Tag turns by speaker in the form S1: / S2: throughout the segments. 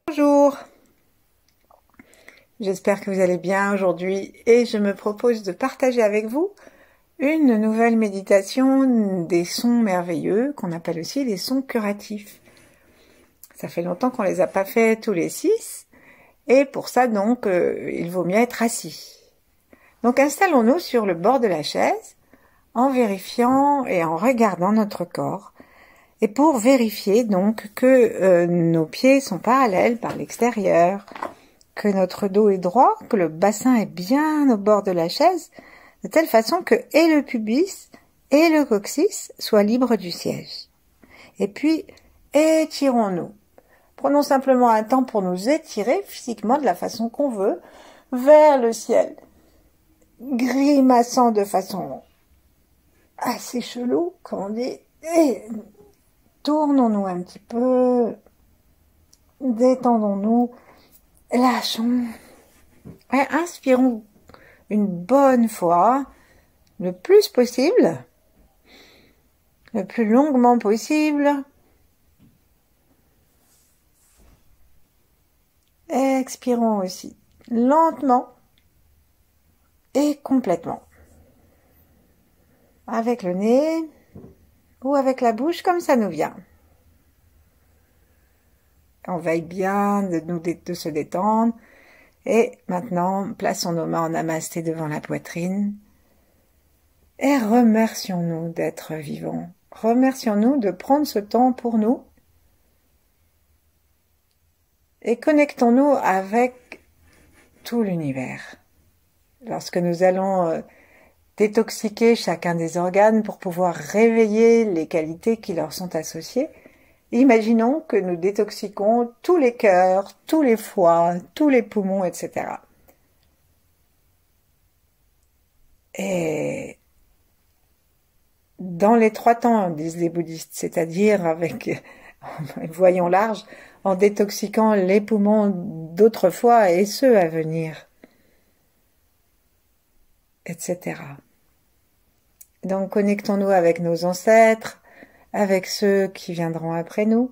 S1: Bonjour, j'espère que vous allez bien aujourd'hui et je me propose de partager avec vous une nouvelle méditation des sons merveilleux qu'on appelle aussi les sons curatifs. Ça fait longtemps qu'on les a pas fait tous les 6 et pour ça donc il vaut mieux être assis. Donc installons-nous sur le bord de la chaise en vérifiant et en regardant notre corps. Et pour vérifier donc que nos pieds sont parallèles par l'extérieur, que notre dos est droit, que le bassin est bien au bord de la chaise, de telle façon que et le pubis et le coccyx soient libres du siège. Et puis, étirons-nous. Prenons simplement un temps pour nous étirer physiquement de la façon qu'on veut, vers le ciel, grimaçant de façon assez chelou, comme on dit, et tournons-nous un petit peu, détendons-nous, lâchons, et inspirons une bonne fois, le plus possible, le plus longuement possible. Expirons aussi lentement et complètement. Avec le nez ou avec la bouche comme ça nous vient. On veille bien de se détendre. Et maintenant, plaçons nos mains en namasté devant la poitrine. Et remercions-nous d'être vivants. Remercions-nous de prendre ce temps pour nous. Et connectons-nous avec tout l'univers. Lorsque nous allons détoxiquer chacun des organes pour pouvoir réveiller les qualités qui leur sont associées, imaginons que nous détoxiquons tous les cœurs, tous les foies, tous les poumons, etc. Et dans les 3 temps, disent les bouddhistes, c'est-à-dire avec, voyons large, en détoxiquant les poumons d'autrefois et ceux à venir, etc. Donc connectons-nous avec nos ancêtres, avec ceux qui viendront après nous,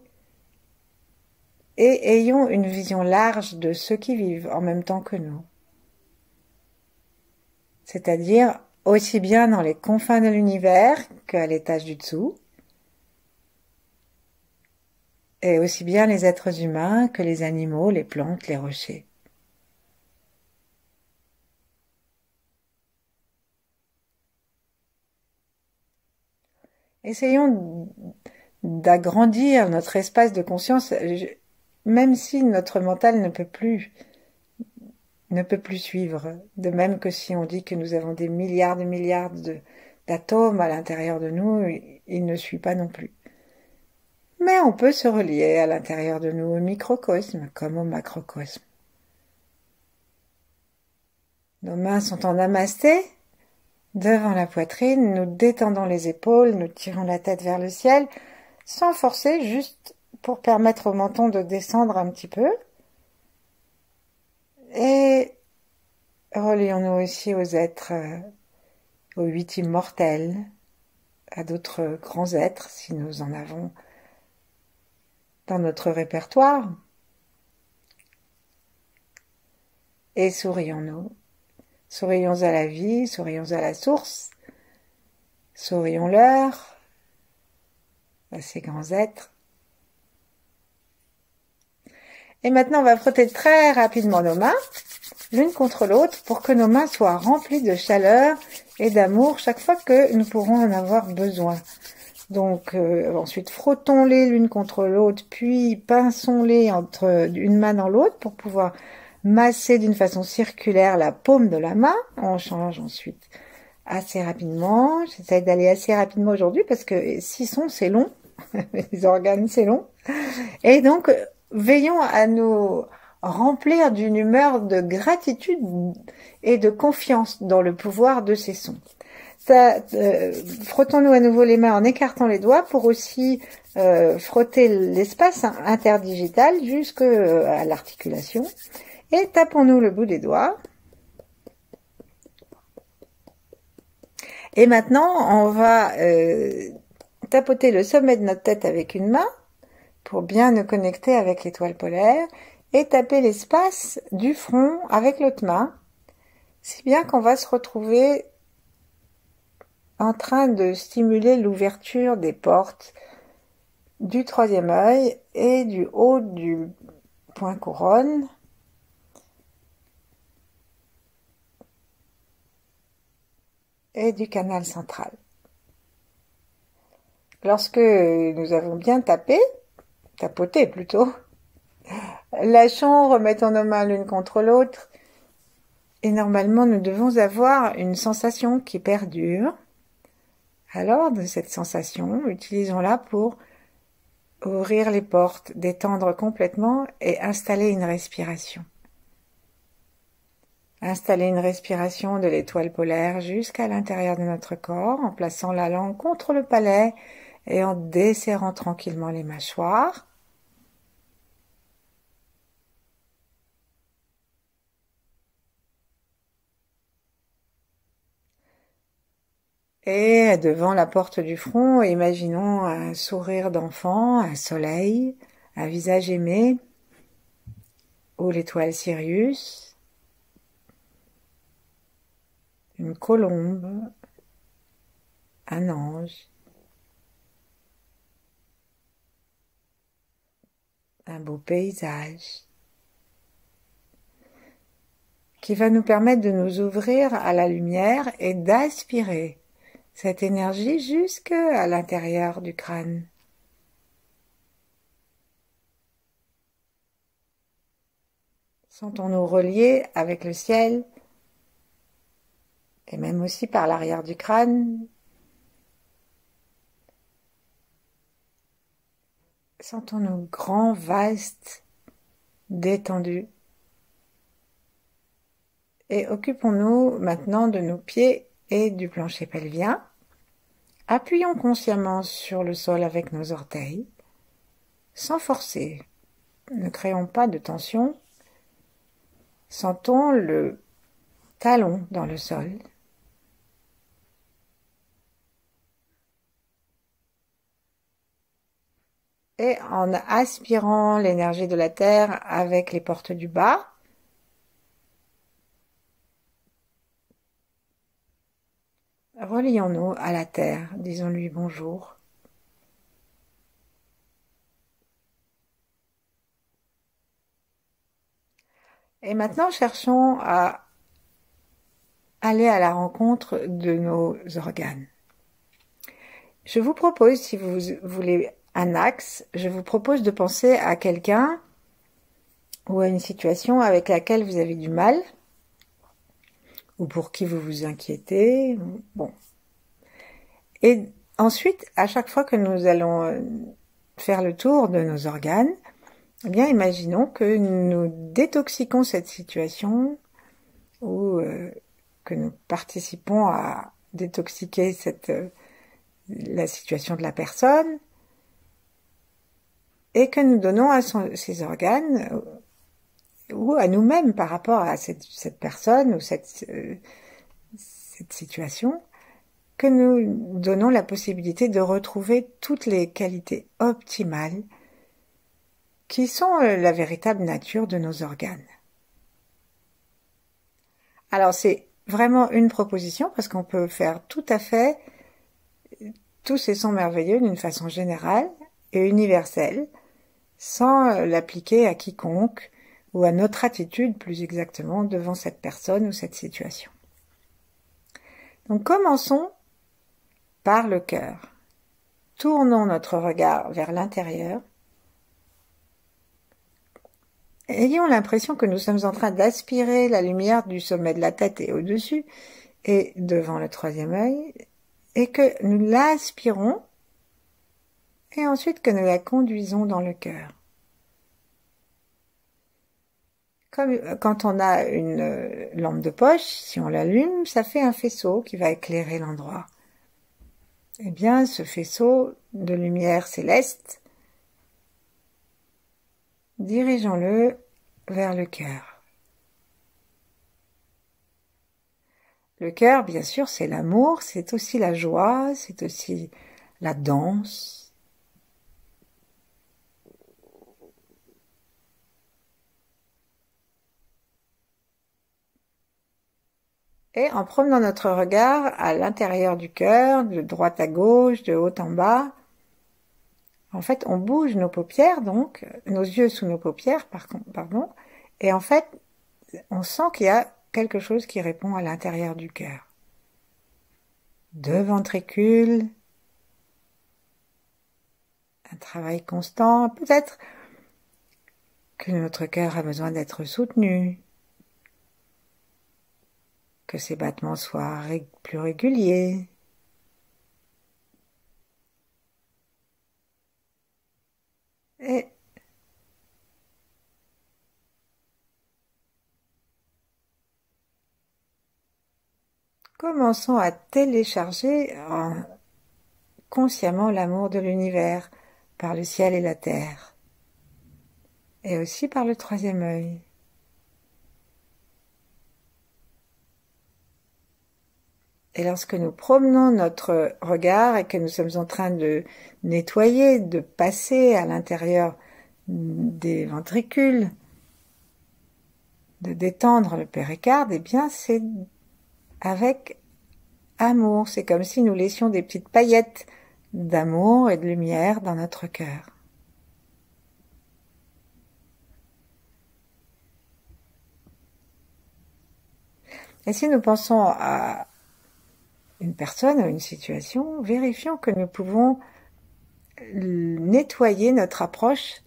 S1: et ayons une vision large de ceux qui vivent en même temps que nous. C'est-à-dire aussi bien dans les confins de l'univers qu'à l'étage du dessous, et aussi bien les êtres humains que les animaux, les plantes, les rochers. Essayons d'agrandir notre espace de conscience, même si notre mental ne peut plus suivre. De même que si on dit que nous avons des milliards d'atomes à l'intérieur de nous, il ne suit pas non plus. Mais on peut se relier à l'intérieur de nous au microcosme comme au macrocosme. Nos mains sont en namasté, devant la poitrine, nous détendons les épaules, nous tirons la tête vers le ciel, sans forcer, juste pour permettre au menton de descendre un petit peu. Et relions-nous aussi aux êtres, aux 8 immortels, à d'autres grands êtres, si nous en avons dans notre répertoire. Et sourions-nous. Sourions à la vie, sourions à la source, sourions-leur, à ces grands êtres. Et maintenant, on va frotter très rapidement nos mains, l'une contre l'autre, pour que nos mains soient remplies de chaleur et d'amour chaque fois que nous pourrons en avoir besoin. Donc, ensuite, frottons-les l'une contre l'autre, puis pinçons-les entre une main dans l'autre pour pouvoir masser d'une façon circulaire la paume de la main. On change ensuite assez rapidement. J'essaie d'aller assez rapidement aujourd'hui parce que 6 sons, c'est long. Les organes, c'est long. Et donc, veillons à nous remplir d'une humeur de gratitude et de confiance dans le pouvoir de ces sons. Frottons-nous à nouveau les mains en écartant les doigts pour aussi frotter l'espace interdigital jusqu'à l'articulation. Et tapons-nous le bout des doigts. Et maintenant, on va tapoter le sommet de notre tête avec une main pour bien nous connecter avec l'étoile polaire. et taper l'espace du front avec l'autre main, si bien qu'on va se retrouver en train de stimuler l'ouverture des portes du troisième œil et du haut du point couronne, et du canal central. Lorsque nous avons bien tapoté plutôt, lâchons, remettons nos mains l'une contre l'autre, et normalement nous devons avoir une sensation qui perdure. Alors, de cette sensation, utilisons-la pour ouvrir les portes, détendre complètement et installer une respiration. Installer une respiration de l'étoile polaire jusqu'à l'intérieur de notre corps en plaçant la langue contre le palais et en desserrant tranquillement les mâchoires. Et devant la porte du front, imaginons un sourire d'enfant, un soleil, un visage aimé, ou l'étoile Sirius, une colombe, un ange, un beau paysage, qui va nous permettre de nous ouvrir à la lumière et d'aspirer cette énergie jusqu'à l'intérieur du crâne. Sentons-nous reliés avec le ciel et même aussi par l'arrière du crâne. Sentons-nous grands, vastes, détendus. Et occupons-nous maintenant de nos pieds et du plancher pelvien. Appuyons consciemment sur le sol avec nos orteils, sans forcer. Ne créons pas de tension. Sentons le talon dans le sol. Et en aspirant l'énergie de la terre avec les portes du bas, relions-nous à la terre, disons-lui bonjour. Et maintenant, cherchons à aller à la rencontre de nos organes. Je vous propose, si vous voulez un axe, je vous propose de penser à quelqu'un ou à une situation avec laquelle vous avez du mal, ou pour qui vous vous inquiétez. Bon. Et ensuite, à chaque fois que nous allons faire le tour de nos organes, eh bien, imaginons que nous détoxiquons cette situation ou que nous participons à détoxiquer la situation de la personne et que nous donnons à ces organes ou à nous-mêmes par rapport à cette personne ou cette situation, que nous donnons la possibilité de retrouver toutes les qualités optimales qui sont la véritable nature de nos organes. Alors c'est vraiment une proposition parce qu'on peut faire tout à fait tous ces sons merveilleux d'une façon générale et universelle sans l'appliquer à quiconque ou à notre attitude plus exactement devant cette personne ou cette situation. Donc commençons par le cœur. Tournons notre regard vers l'intérieur. Ayons l'impression que nous sommes en train d'aspirer la lumière du sommet de la tête et au-dessus et devant le troisième œil et que nous l'aspirons et ensuite que nous la conduisons dans le cœur. Comme quand on a une lampe de poche, si on l'allume, ça fait un faisceau qui va éclairer l'endroit. Eh bien, ce faisceau de lumière céleste, dirigeons-le vers le cœur. Le cœur, bien sûr, c'est l'amour, c'est aussi la joie, c'est aussi la danse. Et en promenant notre regard à l'intérieur du cœur, de droite à gauche, de haut en bas, en fait, on bouge nos paupières, donc, nos yeux sous nos paupières, pardon, et en fait, on sent qu'il y a quelque chose qui répond à l'intérieur du cœur. Deux ventricules, un travail constant, peut-être que notre cœur a besoin d'être soutenu, que ses battements soient plus réguliers. Et commençons à télécharger consciemment l'amour de l'univers par le ciel et la terre, et aussi par le troisième œil. Et lorsque nous promenons notre regard et que nous sommes en train de nettoyer, de passer à l'intérieur des ventricules, de détendre le péricarde, eh bien c'est avec amour. C'est comme si nous laissions des petites paillettes d'amour et de lumière dans notre cœur. Et si nous pensons à une personne ou une situation, vérifions que nous pouvons nettoyer notre approche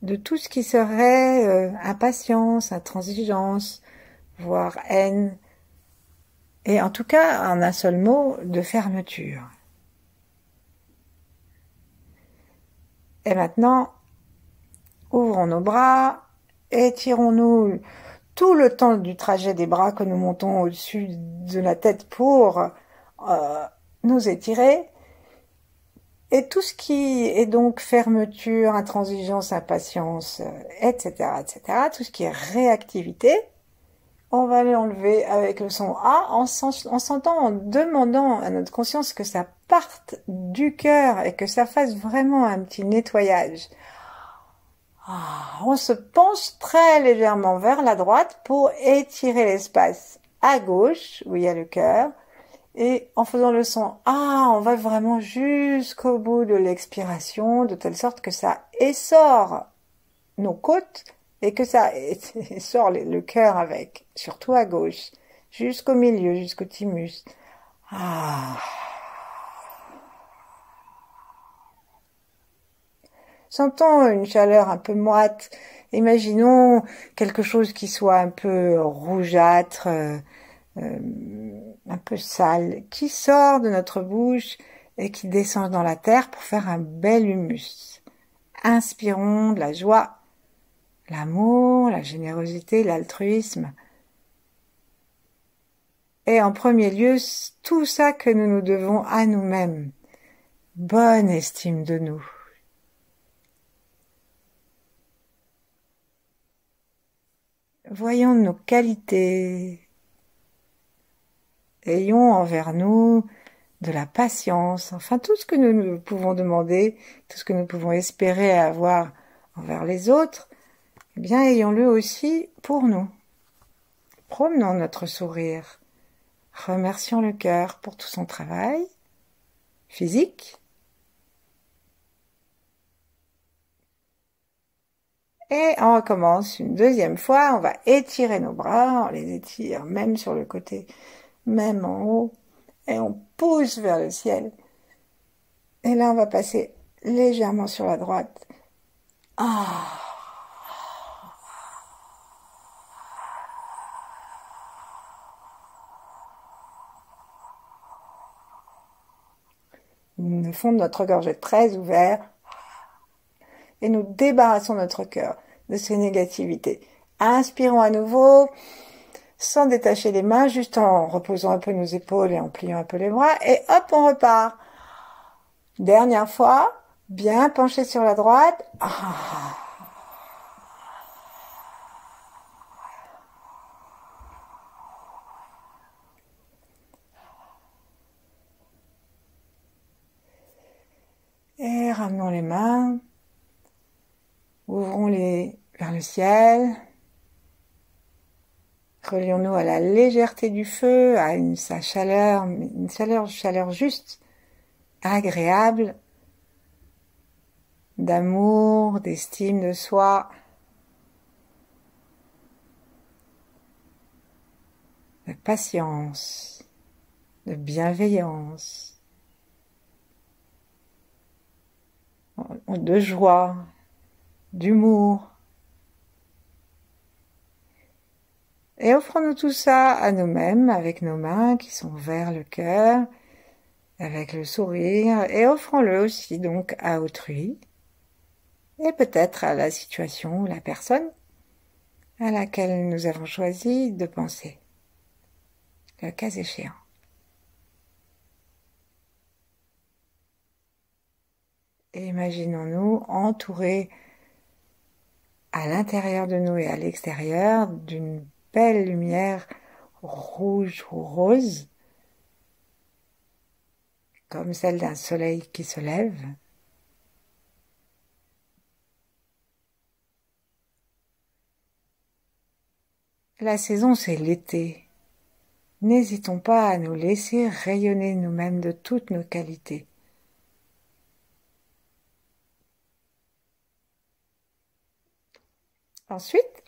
S1: de tout ce qui serait impatience, intransigeance, voire haine, et en tout cas, en un seul mot, de fermeture. Et maintenant, ouvrons nos bras, étirons-nous tout le temps du trajet des bras que nous montons au-dessus de la tête pour nous étirer. Et tout ce qui est donc fermeture, intransigeance, impatience, etc., tout ce qui est réactivité, on va l'enlever avec le son A en sentant, en demandant à notre conscience que ça parte du cœur et que ça fasse vraiment un petit nettoyage. On se penche très légèrement vers la droite pour étirer l'espace à gauche où il y a le cœur. Et en faisant le son A, on va vraiment jusqu'au bout de l'expiration, de telle sorte que ça essore nos côtes et que ça essore le cœur avec, surtout à gauche, jusqu'au milieu, jusqu'au thymus. Sentons une chaleur un peu moite. Imaginons quelque chose qui soit un peu rougeâtre, un peu sale, qui sort de notre bouche et qui descend dans la terre pour faire un bel humus. Inspirons de la joie, l'amour, la générosité, l'altruisme. Et en premier lieu, tout ça que nous nous devons à nous-mêmes. Bonne estime de nous. Voyons nos qualités. Ayons envers nous de la patience, enfin tout ce que nous pouvons demander, tout ce que nous pouvons espérer avoir envers les autres, eh bien ayons-le aussi pour nous. Promenons notre sourire, remercions le cœur pour tout son travail physique, et on recommence une deuxième fois, on va étirer nos bras, on les étire même sur le côté, même en haut, et on pousse vers le ciel. Et là, on va passer légèrement sur la droite. Le fond de notre gorge est très ouvert. Et nous débarrassons notre cœur de ces négativités. Inspirons à nouveau, sans détacher les mains, juste en reposant un peu nos épaules et en pliant un peu les bras. Et hop, on repart. Dernière fois, bien penché sur la droite. Et ramenons les mains. Ouvrons-les vers le ciel. Relions-nous à la légèreté du feu, à sa chaleur, chaleur juste, agréable, d'amour, d'estime de soi, de patience, de bienveillance, de joie, d'humour. Et offrons-nous tout ça à nous-mêmes avec nos mains qui sont vers le cœur, avec le sourire, et offrons-le aussi donc à autrui, et peut-être à la situation ou la personne à laquelle nous avons choisi de penser, le cas échéant. Et imaginons-nous entourés à l'intérieur de nous et à l'extérieur d'une belle lumière rouge ou rose, comme celle d'un soleil qui se lève. La saison, c'est l'été. N'hésitons pas à nous laisser rayonner nous-mêmes de toutes nos qualités. Ensuite,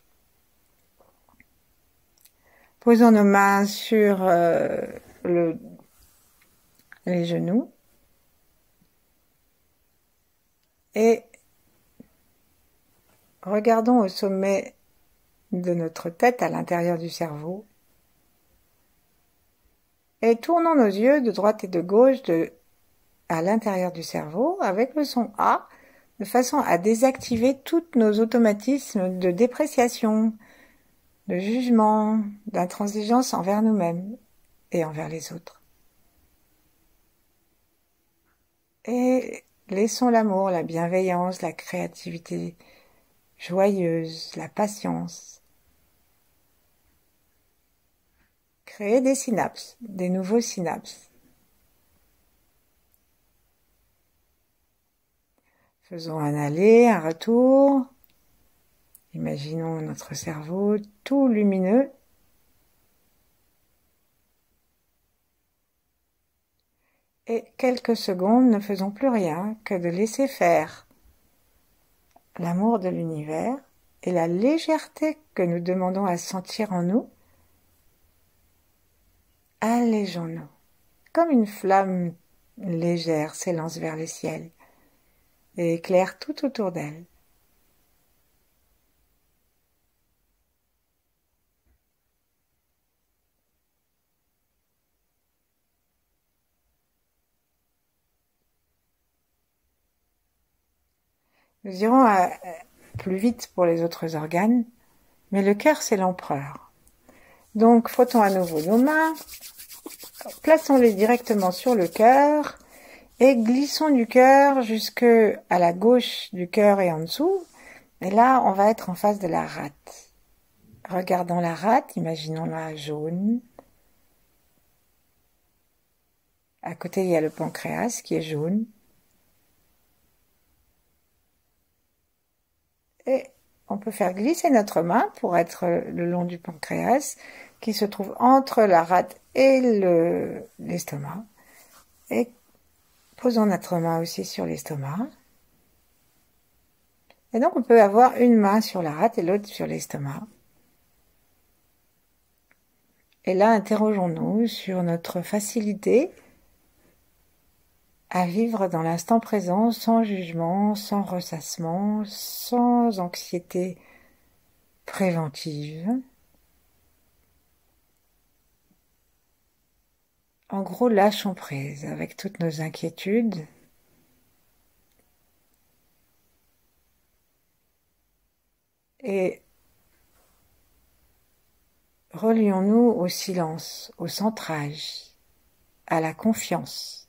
S1: posons nos mains sur les genoux et regardons au sommet de notre tête à l'intérieur du cerveau et tournons nos yeux de droite et de gauche à l'intérieur du cerveau avec le son A de façon à désactiver tous nos automatismes de dépréciation, de jugement, d'intransigeance envers nous-mêmes et envers les autres. Et laissons l'amour, la bienveillance, la créativité joyeuse, la patience créer des synapses, des nouveaux synapses. Faisons un aller, un retour. Imaginons notre cerveau tout lumineux. Et quelques secondes ne faisons plus rien que de laisser faire l'amour de l'univers et la légèreté que nous demandons à sentir en nous. Allégeons-nous, comme une flamme légère s'élance vers le ciel et éclaire tout autour d'elle. Nous irons plus vite pour les autres organes, mais le cœur, c'est l'empereur. Donc, frottons à nouveau nos mains, plaçons-les directement sur le cœur et glissons du cœur jusque à la gauche du cœur et en dessous. Et là, on va être en face de la rate. Regardons la rate, imaginons-la jaune. À côté, il y a le pancréas qui est jaune. Et on peut faire glisser notre main pour être le long du pancréas qui se trouve entre la rate et l'estomac. Et posons notre main aussi sur l'estomac. Et donc on peut avoir une main sur la rate et l'autre sur l'estomac. Et là, interrogeons-nous sur notre facilité à vivre dans l'instant présent, sans jugement, sans ressassement, sans anxiété préventive. En gros, lâchons prise avec toutes nos inquiétudes. Et relions-nous au silence, au centrage, à la confiance.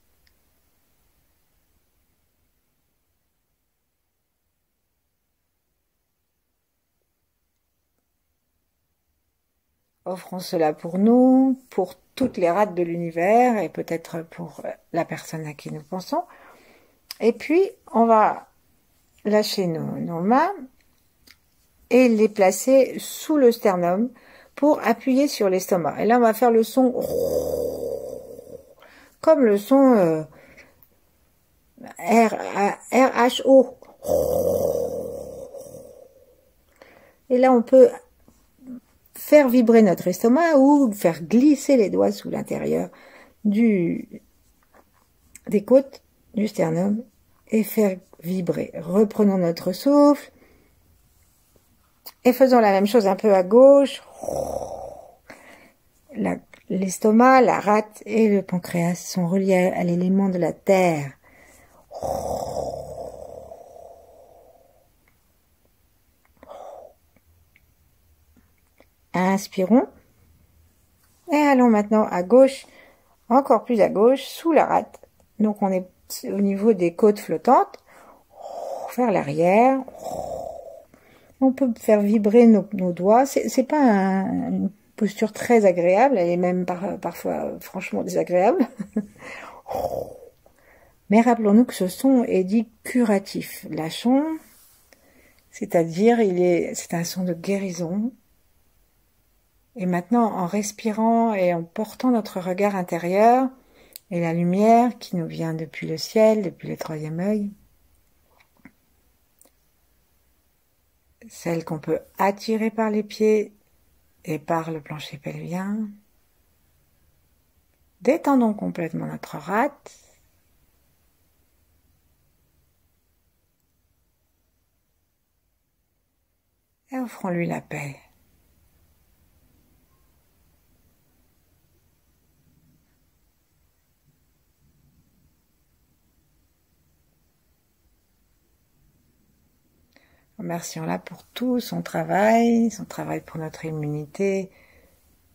S1: Offrons cela pour nous, pour toutes les rates de l'univers et peut-être pour la personne à qui nous pensons. Et puis, on va lâcher nos mains et les placer sous le sternum pour appuyer sur l'estomac. Et là, on va faire le son comme le son R-H-O. Et là, on peut faire vibrer notre estomac ou faire glisser les doigts sous l'intérieur des côtes du sternum et faire vibrer. Reprenons notre souffle et faisons la même chose un peu à gauche. L'estomac, la rate et le pancréas sont reliés à l'élément de la terre. Inspirons et allons maintenant à gauche, encore plus à gauche, sous la rate. Donc on est au niveau des côtes flottantes, vers l'arrière. On peut faire vibrer nos doigts. C'est pas une posture très agréable, elle est même parfois franchement désagréable. Mais rappelons-nous que ce son est dit curatif. Lâchons, c'est-à-dire c'est un son de guérison. Et maintenant, en respirant et en portant notre regard intérieur et la lumière qui nous vient depuis le ciel, depuis le troisième œil, celle qu'on peut attirer par les pieds et par le plancher pelvien, détendons complètement notre rate. Et offrons-lui la paix. Remercions-la pour tout son travail pour notre immunité,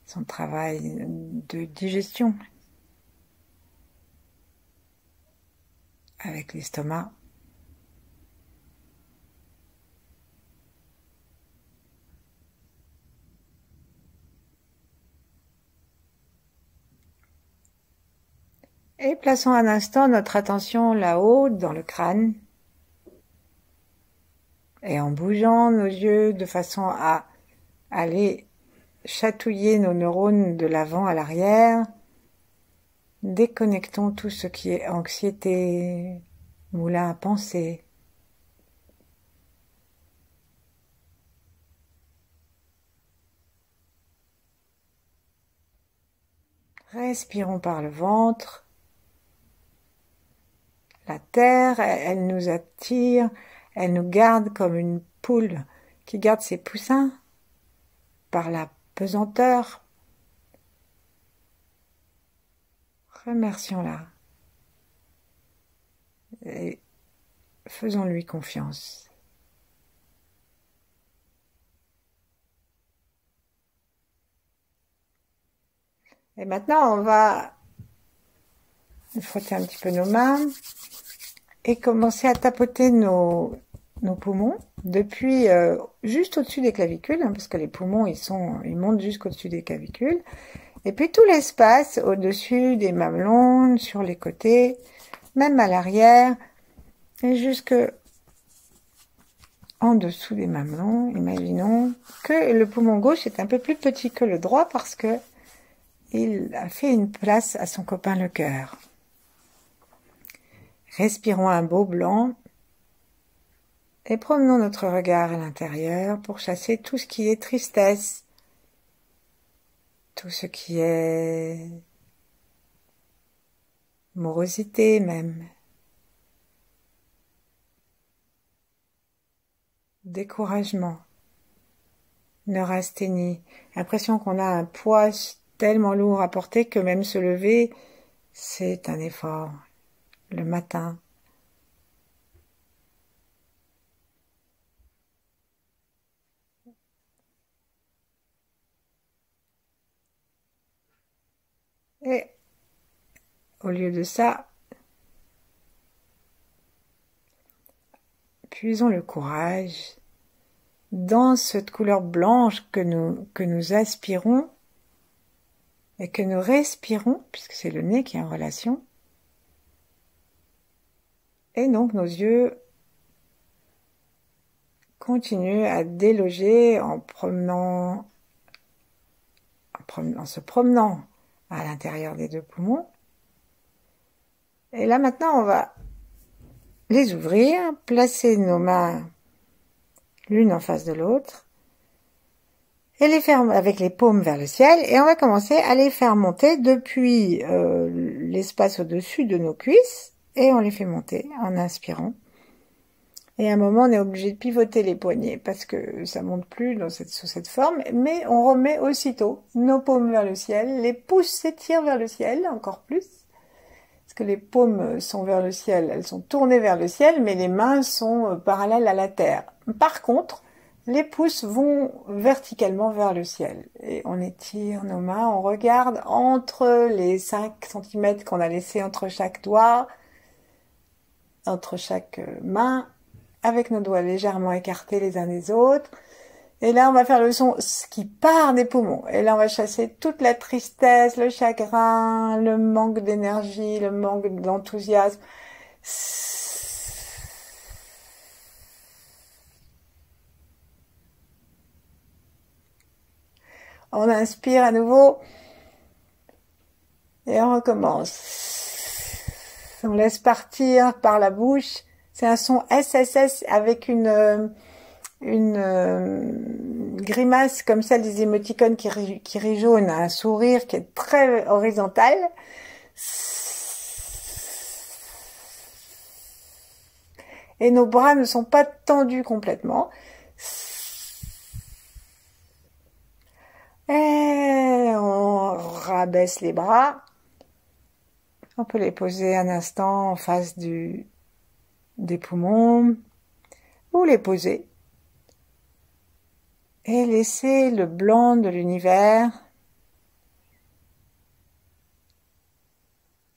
S1: son travail de digestion avec l'estomac. Et plaçons un instant notre attention là-haut dans le crâne. Et en bougeant nos yeux de façon à aller chatouiller nos neurones de l'avant à l'arrière, déconnectons tout ce qui est anxiété, moulin à penser. Respirons par le ventre. La terre, elle nous attire, elle nous garde comme une poule qui garde ses poussins par la pesanteur. Remercions-la et faisons-lui confiance. Et maintenant, on va frotter un petit peu nos mains et commencer à tapoter nos poumons depuis juste au-dessus des clavicules, parce que les poumons, ils montent jusqu'au-dessus des clavicules. Et puis tout l'espace au-dessus des mamelons, sur les côtés, même à l'arrière, et jusque en dessous des mamelons. Imaginons que le poumon gauche est un peu plus petit que le droit parce que il a fait une place à son copain le cœur. Respirons un beau blanc et promenons notre regard à l'intérieur pour chasser tout ce qui est tristesse, tout ce qui est morosité même, découragement, neurasthénie, l'impression qu'on a un poids tellement lourd à porter que même se lever, c'est un effort. Le matin, et au lieu de ça, puisons le courage dans cette couleur blanche que nous aspirons et que nous respirons, puisque c'est le nez qui est en relation. Et donc nos yeux continuent à déloger en promenant en se promenant à l'intérieur des deux poumons. Et là maintenant, on va les ouvrir, placer nos mains l'une en face de l'autre et les faire avec les paumes vers le ciel, et on va commencer à les faire monter depuis l'espace au-dessus de nos cuisses, et on les fait monter en inspirant. Et à un moment, on est obligé de pivoter les poignets parce que ça monte plus sous cette forme, mais on remet aussitôt nos paumes vers le ciel, les pouces s'étirent vers le ciel encore plus, parce que les paumes sont vers le ciel, elles sont tournées vers le ciel, mais les mains sont parallèles à la terre. Par contre, les pouces vont verticalement vers le ciel. Et on étire nos mains, on regarde entre les 5 cm qu'on a laissés entre chaque doigt, entre chaque main, avec nos doigts légèrement écartés les uns des autres. Et là, on va faire le son qui part des poumons. Et là, on va chasser toute la tristesse, le chagrin, le manque d'énergie, le manque d'enthousiasme. On inspire à nouveau. Et on recommence. On laisse partir par la bouche. C'est un son SSS avec une grimace comme celle des émoticônes qui rit jaune, un sourire qui est très horizontal. Et nos bras ne sont pas tendus complètement. Et on rabaisse les bras. On peut les poser un instant en face des poumons, ou les poser et laisser le blanc de l'univers,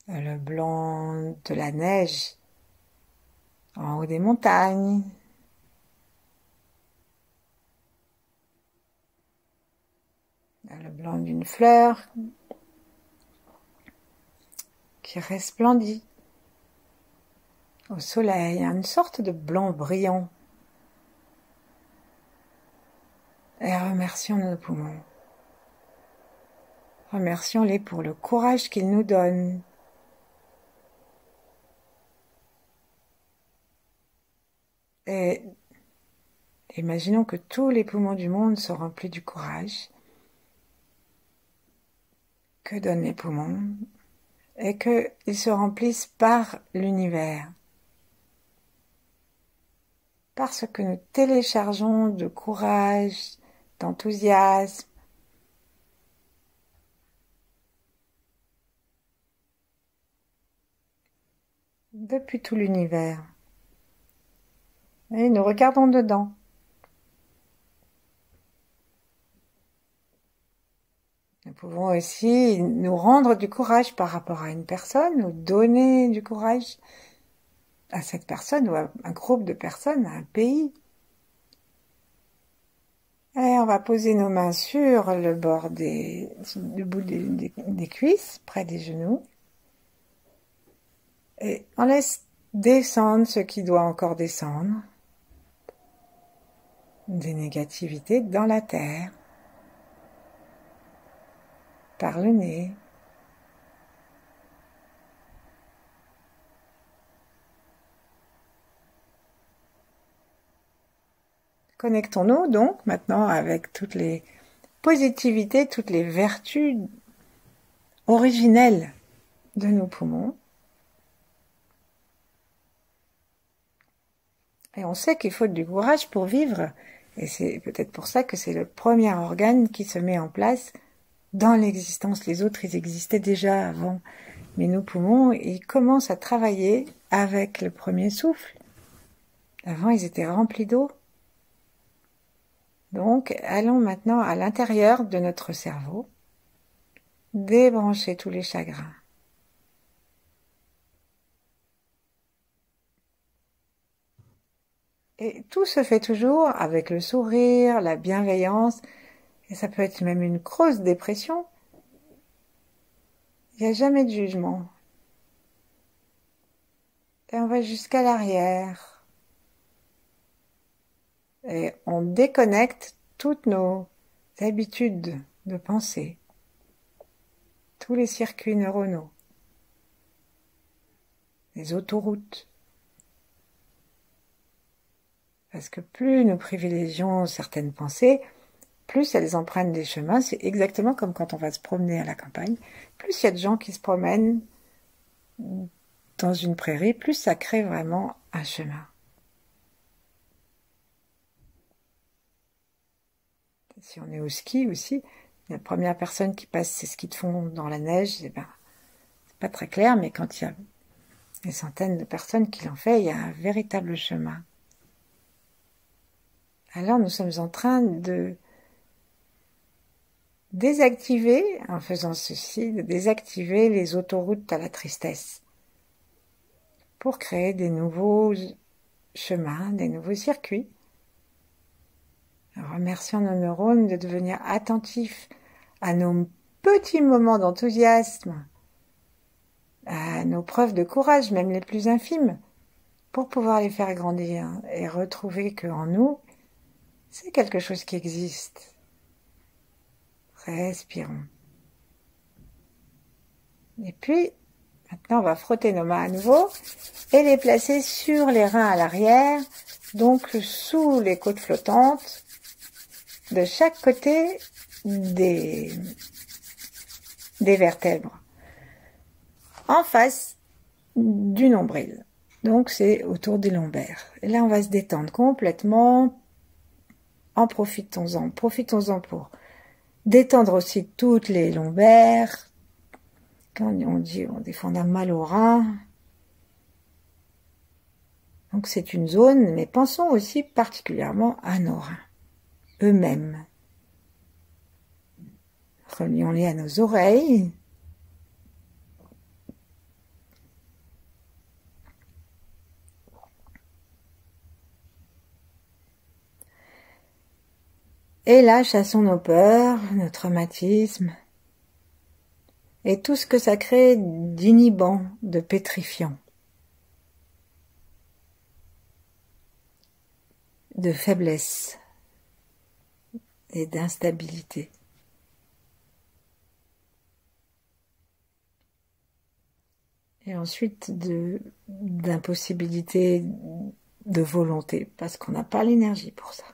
S1: le blanc de la neige en haut des montagnes, le blanc d'une fleur qui resplendit au soleil, une sorte de blanc brillant. Et remercions nos poumons. Remercions-les pour le courage qu'ils nous donnent. Et imaginons que tous les poumons du monde sont remplis du courage que donnent les poumons et qu'ils se remplissent par l'univers. Parce que nous téléchargeons de courage, d'enthousiasme, depuis tout l'univers. Et nous regardons dedans. Nous pouvons aussi nous rendre du courage par rapport à une personne, ou donner du courage à cette personne ou à un groupe de personnes, à un pays. Et on va poser nos mains sur le bord du bout des cuisses, près des genoux. Et on laisse descendre ce qui doit encore descendre. Des négativités dans la terre. Par le nez. Connectons-nous donc maintenant avec toutes les positivités, toutes les vertus originelles de nos poumons. Et on sait qu'il faut du courage pour vivre. Et c'est peut-être pour ça que c'est le premier organe qui se met en place dans l'existence. Les autres, ils existaient déjà avant. Mais nos poumons, ils commencent à travailler avec le premier souffle. Avant, ils étaient remplis d'eau. Donc, allons maintenant à l'intérieur de notre cerveau, débrancher tous les chagrins. Et tout se fait toujours avec le sourire, la bienveillance, et ça peut être même une grosse dépression. Il n'y a jamais de jugement. Et on va jusqu'à l'arrière. Et on déconnecte toutes nos habitudes de pensée. tous les circuits neuronaux, les autoroutes. Parce que plus nous privilégions certaines pensées, plus elles empruntent des chemins. C'est exactement comme quand on va se promener à la campagne. Plus il y a de gens qui se promènent dans une prairie, plus ça crée vraiment un chemin. Si on est au ski aussi, la première personne qui passe ses skis de fond dans la neige, eh ben, c'est pas très clair, mais quand il y a des centaines de personnes qui l'ont fait, il y a un véritable chemin. Alors nous sommes en train de désactiver, en faisant ceci, de désactiver les autoroutes à la tristesse pour créer des nouveaux chemins, des nouveaux circuits. En remerciant nos neurones de devenir attentifs à nos petits moments d'enthousiasme, à nos preuves de courage, même les plus infimes, pour pouvoir les faire grandir et retrouver qu'en nous, c'est quelque chose qui existe. Respirons. Et puis, maintenant, on va frotter nos mains à nouveau et les placer sur les reins à l'arrière, donc sous les côtes flottantes, de chaque côté des vertèbres, en face du nombril. Donc, c'est autour des lombaires. Et là, on va se détendre complètement. Profitons-en pour détendre aussi toutes les lombaires. Quand on dit, des fois on a mal au rein. Donc c'est une zone, mais pensons aussi particulièrement à nos reins, eux-mêmes. Relions-les à nos oreilles. Et là, chassons nos peurs, nos traumatismes, et tout ce que ça crée d'inhibant, de pétrifiant, de faiblesse et d'instabilité. Et ensuite d'impossibilité de volonté, parce qu'on n'a pas l'énergie pour ça.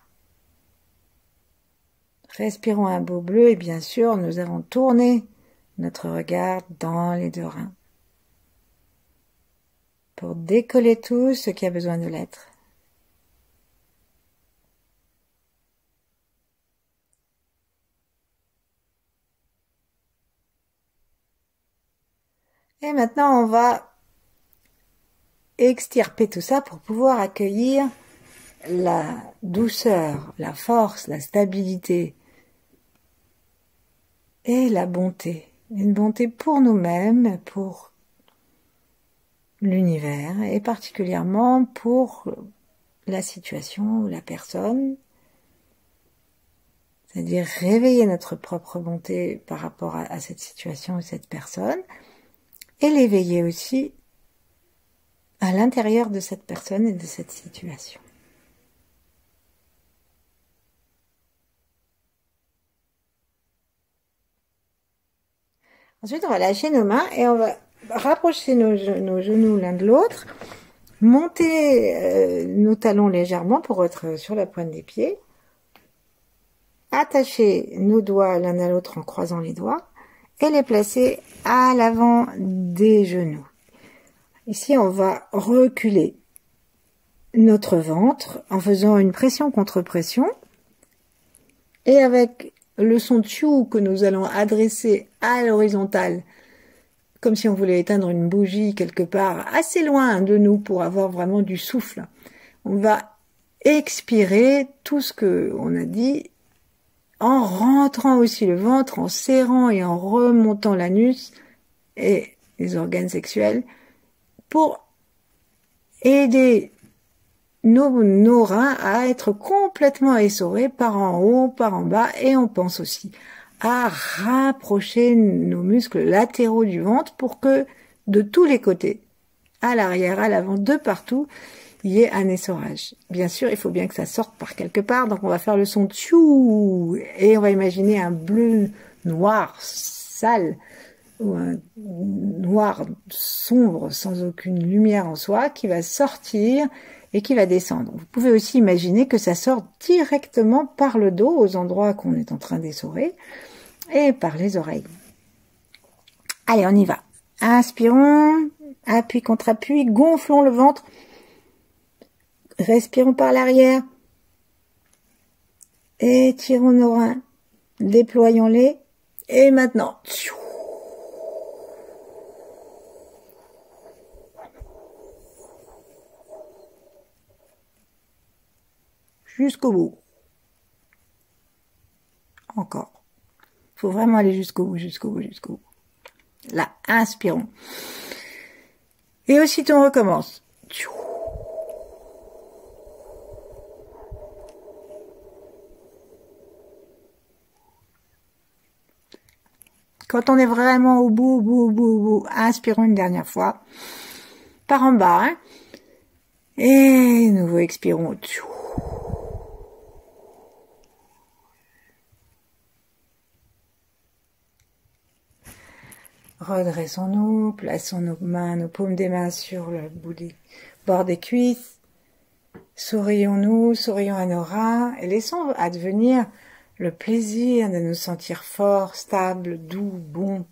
S1: Respirons un beau bleu et bien sûr, nous avons tourné notre regard dans les deux reins pour décoller tout ce qui a besoin de l'être. Et maintenant, on va extirper tout ça pour pouvoir accueillir la douceur, la force, la stabilité et la bonté. Une bonté pour nous-mêmes, pour l'univers et particulièrement pour la situation ou la personne. C'est-à-dire réveiller notre propre bonté par rapport à cette situation ou cette personne et l'éveiller aussi à l'intérieur de cette personne et de cette situation. Ensuite, on va lâcher nos mains et on va rapprocher nos genoux l'un de l'autre, monter nos talons légèrement pour être sur la pointe des pieds, attacher nos doigts l'un à l'autre en croisant les doigts et les placer à l'avant des genoux. Ici, on va reculer notre ventre en faisant une pression contre pression et avec le son tchou que nous allons adresser à l'horizontale, comme si on voulait éteindre une bougie quelque part assez loin de nous pour avoir vraiment du souffle. On va expirer tout ce que on a dit en rentrant aussi le ventre, en serrant et en remontant l'anus et les organes sexuels pour aider nos reins à être complètement essorés par en haut, par en bas, et on pense aussi à rapprocher nos muscles latéraux du ventre pour que de tous les côtés, à l'arrière, à l'avant, de partout, il y ait un essorage. Bien sûr, il faut bien que ça sorte par quelque part, donc on va faire le son tchou et on va imaginer un bleu noir, sale, ou un noir sombre sans aucune lumière en soi qui va sortir et qui va descendre. Vous pouvez aussi imaginer que ça sort directement par le dos aux endroits qu'on est en train d'essorer et par les oreilles. Allez, on y va. Inspirons, appui contre appui, gonflons le ventre. Respirons par l'arrière. Étirons nos reins. Déployons-les. Et maintenant, jusqu'au bout. Encore. Il faut vraiment aller jusqu'au bout, jusqu'au bout, jusqu'au bout. Là, inspirons. Et aussitôt on recommence. Quand on est vraiment au bout, au bout, inspirons une dernière fois. Par en bas. Hein. Et nouveau expirons. Redressons-nous, plaçons nos mains, nos paumes des mains sur le bord des cuisses. Sourions-nous, sourions à nos reins et laissons advenir le plaisir de nous sentir forts, stables, doux, bons.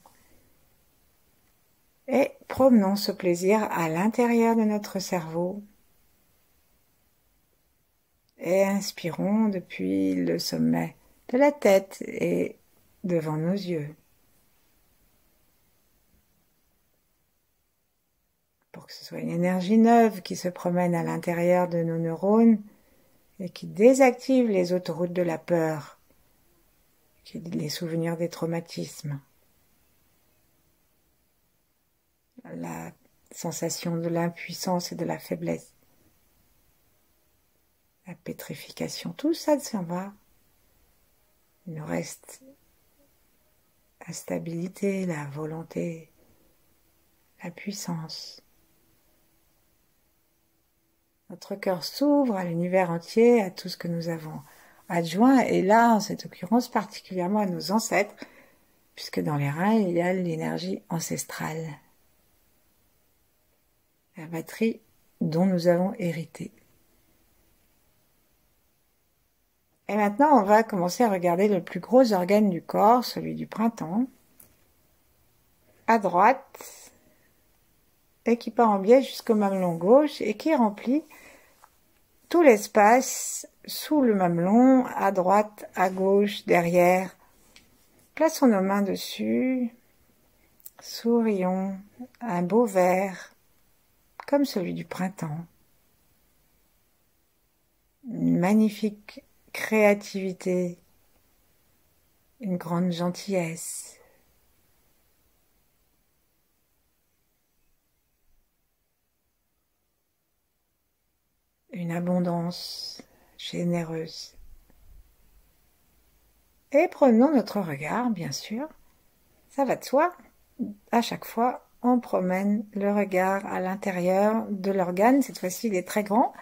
S1: Et promenons ce plaisir à l'intérieur de notre cerveau. Et inspirons depuis le sommet de la tête et devant nos yeux. Pour que ce soit une énergie neuve qui se promène à l'intérieur de nos neurones et qui désactive les autoroutes de la peur, les souvenirs des traumatismes, la sensation de l'impuissance et de la faiblesse, la pétrification, tout ça s'en va. Il nous reste la stabilité, la volonté, la puissance. Notre cœur s'ouvre à l'univers entier, à tout ce que nous avons adjoint, et là, en cette occurrence, particulièrement à nos ancêtres, puisque dans les reins, il y a l'énergie ancestrale, la batterie dont nous avons hérité. Et maintenant, on va commencer à regarder le plus gros organe du corps, celui du printemps, à droite, et qui part en biais jusqu'au mamelon gauche, et qui remplit tout l'espace sous le mamelon, à droite, à gauche, derrière. Plaçons nos mains dessus, sourions, un beau vert, comme celui du printemps. Une magnifique créativité, une grande gentillesse. Une abondance généreuse. Et prenons notre regard, bien sûr. Ça va de soi. À chaque fois, on promène le regard à l'intérieur de l'organe. Cette fois-ci, il est très grand.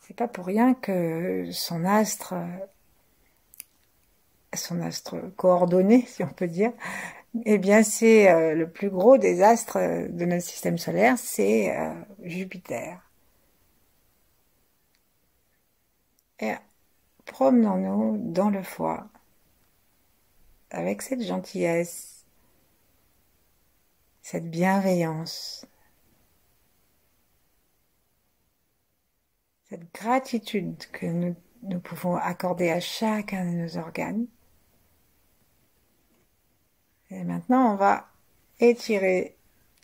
S1: C'est pas pour rien que son astre coordonné, si on peut dire, eh bien, c'est le plus gros des astres de notre système solaire, c'est Jupiter. Et promenons-nous dans le foie avec cette gentillesse, cette bienveillance, cette gratitude que nous pouvons accorder à chacun de nos organes. Et maintenant, on va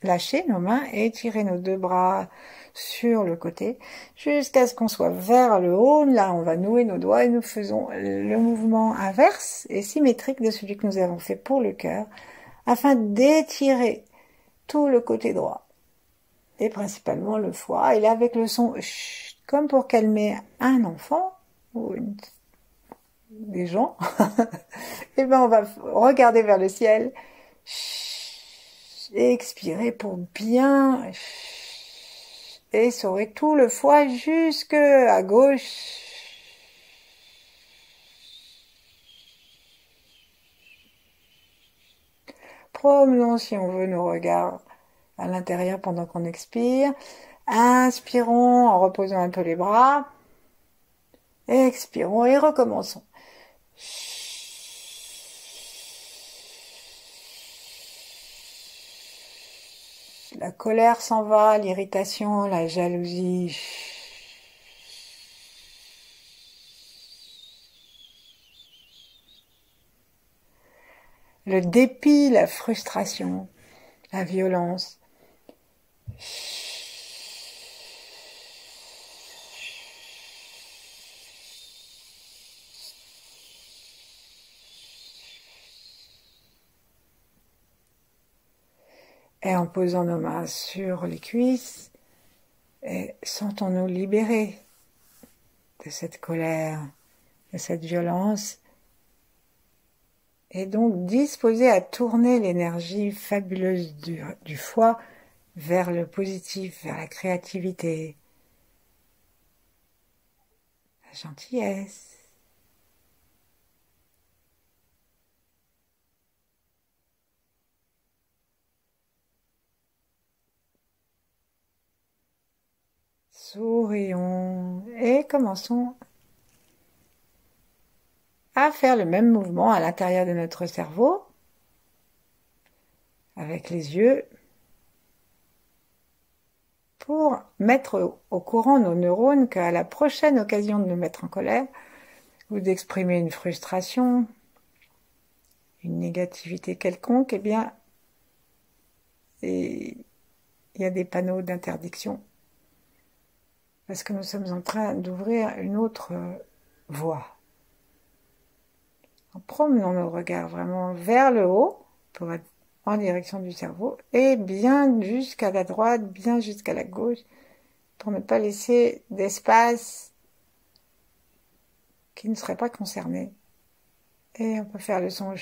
S1: lâcher nos mains et étirer nos deux bras sur le côté jusqu'à ce qu'on soit vers le haut. Là, on va nouer nos doigts et nous faisons le mouvement inverse et symétrique de celui que nous avons fait pour le cœur afin d'étirer tout le côté droit et principalement le foie. Et là, avec le son chut, comme pour calmer un enfant ou des gens, et ben on va regarder vers le ciel et expirer pour bien essorer tout le foie jusque à gauche. Promenons, si on veut, nos regards à l'intérieur pendant qu'on expire. Inspirons en reposant un peu les bras. Expirons et recommençons. La colère s'en va, l'irritation, la jalousie. Le dépit, la frustration, la violence. Et en posant nos mains sur les cuisses, et sentons-nous libérés de cette colère, de cette violence, et donc disposés à tourner l'énergie fabuleuse du foie vers le positif, vers la créativité, la gentillesse. Sourions et commençons à faire le même mouvement à l'intérieur de notre cerveau, avec les yeux, pour mettre au courant nos neurones qu'à la prochaine occasion de nous mettre en colère, ou d'exprimer une frustration, une négativité quelconque, eh bien, il y a des panneaux d'interdiction. Parce que nous sommes en train d'ouvrir une autre voie. En promenant nos regards vraiment vers le haut, pour être en direction du cerveau, et bien jusqu'à la droite, bien jusqu'à la gauche, pour ne pas laisser d'espace qui ne serait pas concerné. Et on peut faire le son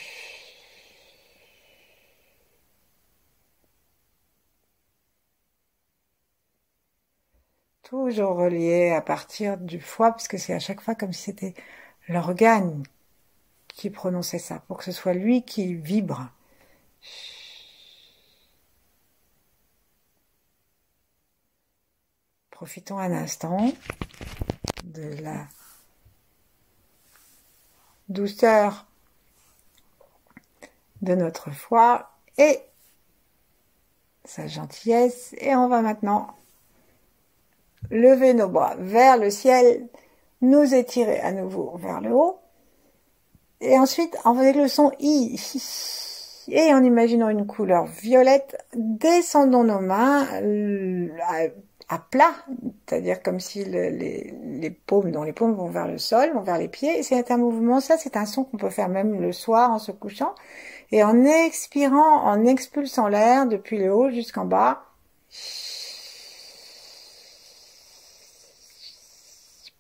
S1: toujours relié à partir du foie, puisque c'est à chaque fois comme si c'était l'organe qui prononçait ça, pour que ce soit lui qui vibre. Profitons un instant de la douceur de notre foie et sa gentillesse. Et on va maintenant lever nos bras vers le ciel, nous étirer à nouveau vers le haut. Et ensuite, avec le son I, et en imaginant une couleur violette, descendons nos mains à plat, c'est-à-dire comme si les paumes, dont les paumes vont vers le sol, vont vers les pieds. Et c'est un mouvement, ça c'est un son qu'on peut faire même le soir en se couchant. Et en expirant, en expulsant l'air depuis le haut jusqu'en bas,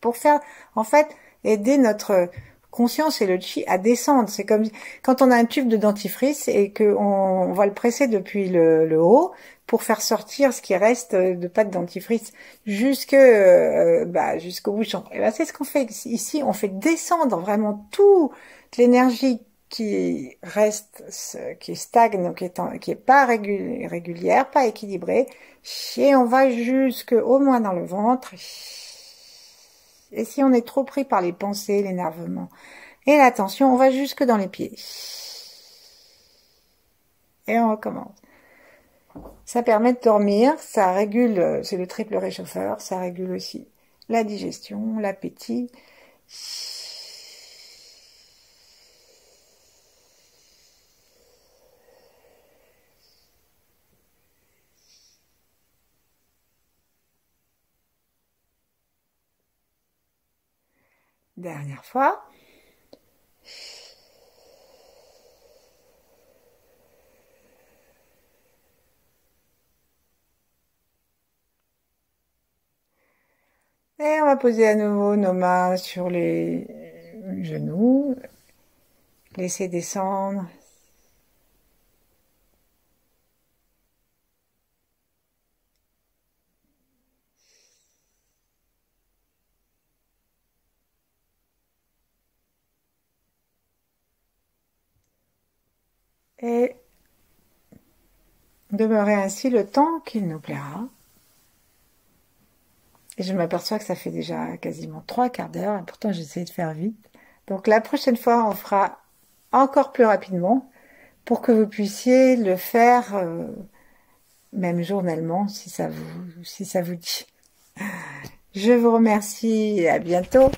S1: pour faire, en fait, aider notre conscience et le chi à descendre. C'est comme quand on a un tube de dentifrice et qu'on va le presser depuis le haut pour faire sortir ce qui reste de pâte dentifrice jusqu'au bouchon. Et ben c'est ce qu'on fait ici. On fait descendre vraiment toute l'énergie qui reste, qui stagne, qui est pas régulière, pas équilibrée. Et on va jusqu'au moins dans le ventre. Et si on est trop pris par les pensées, l'énervement et la tension, on va jusque dans les pieds. Et on recommence. Ça permet de dormir, ça régule, c'est le triple réchauffeur, ça régule aussi la digestion, l'appétit. Dernière fois. Et on va poser à nouveau nos mains sur les genoux, laisser descendre. Et demeurer ainsi le temps qu'il nous plaira. Et je m'aperçois que ça fait déjà quasiment 3/4 d'heure, et pourtant j'essaie de faire vite. Donc la prochaine fois, on fera encore plus rapidement pour que vous puissiez le faire même journellement si ça vous dit. Je vous remercie et à bientôt.